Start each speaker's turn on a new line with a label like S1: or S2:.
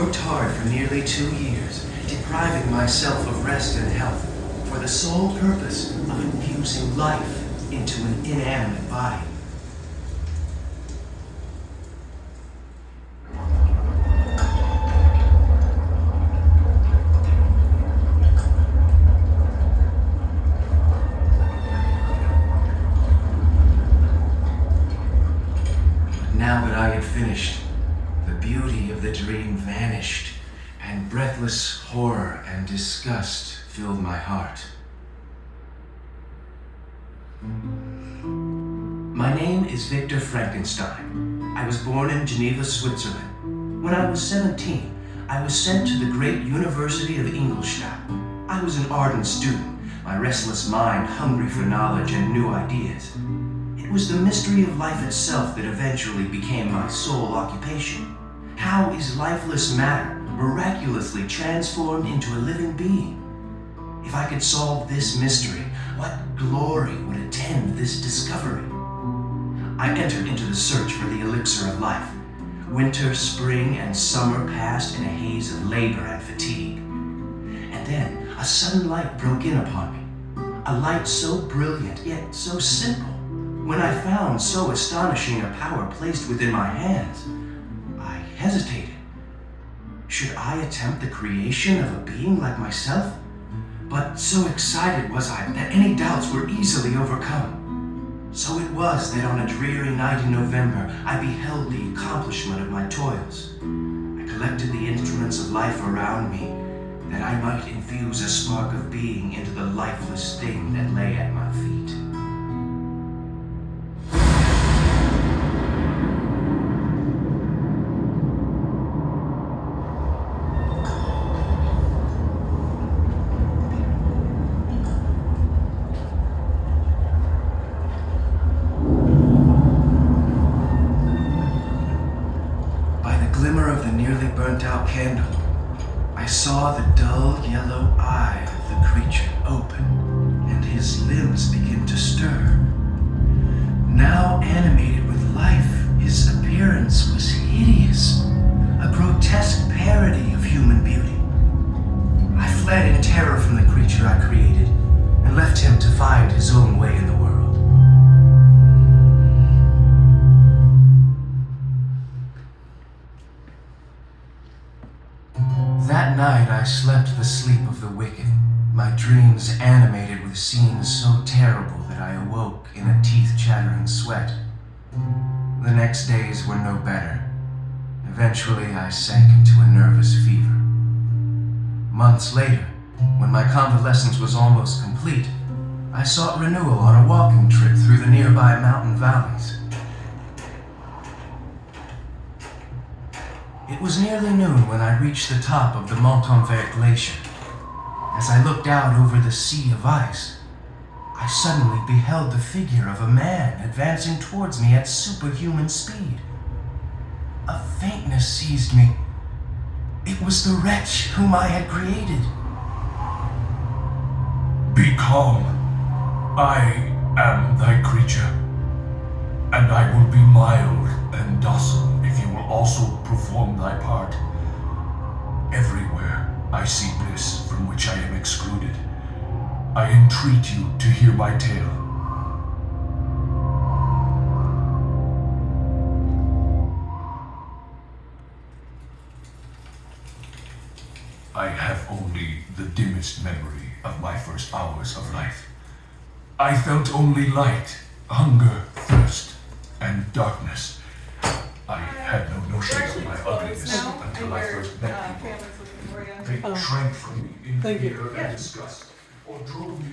S1: worked hard for nearly 2 years, depriving myself of rest and health, for the sole purpose of infusing life into an inanimate body. But now that I had finished, the beauty of the dream vanished, and breathless horror and disgust filled my heart. My name is Victor Frankenstein. I was born in Geneva, Switzerland. When I was 17, I was sent to the great University of Ingolstadt. I was an ardent student, my restless mind hungry for knowledge and new ideas. It was the mystery of life itself that eventually became my sole occupation. How is lifeless matter miraculously transformed into a living being? If I could solve this mystery, what glory would attend this discovery? I entered into the search for the elixir of life. Winter, spring, and summer passed in a haze of labor and fatigue. And then a sudden light broke in upon me. A light so brilliant, yet so simple. When I found so astonishing a power placed within my hands, I hesitated. Should I attempt the creation of a being like myself? But so excited was I that any doubts were easily overcome. So it was that on a dreary night in November, I beheld the accomplishment of my toils. I collected the instruments of life around me, that I might infuse a spark of being into the lifeless thing that lay at my feet. Glimmer of the nearly burnt-out candle, I saw the dull yellow eye of the creature open, and his limbs begin to stir. Now animated with life, his appearance was hideous, a grotesque parody of human beauty. I fled in terror from the creature I created, and left him to find his own way in the world. That night I slept the sleep of the wicked, my dreams animated with scenes so terrible that I awoke in a teeth-chattering sweat. The next days were no better. Eventually I sank into a nervous fever. Months later, when my convalescence was almost complete, I sought renewal on a walking trip through the nearby mountain valleys. It was nearly noon when I reached the top of the Montanvert Glacier. As I looked out over the sea of ice, I suddenly beheld the figure of a man advancing towards me at superhuman speed. A faintness seized me. It was the wretch whom I had created.
S2: Be calm. I am thy creature, and I will be mild and docile if you will also perform thy part. Everywhere I see bliss from which I am excluded. I entreat you to hear my tale. I have only the dimmest memory of my first hours of life. I felt only light, hunger, thirst, and darkness. I had no notion of my ugliness until I first met people. They shrank from me in fear and disgust, or drove me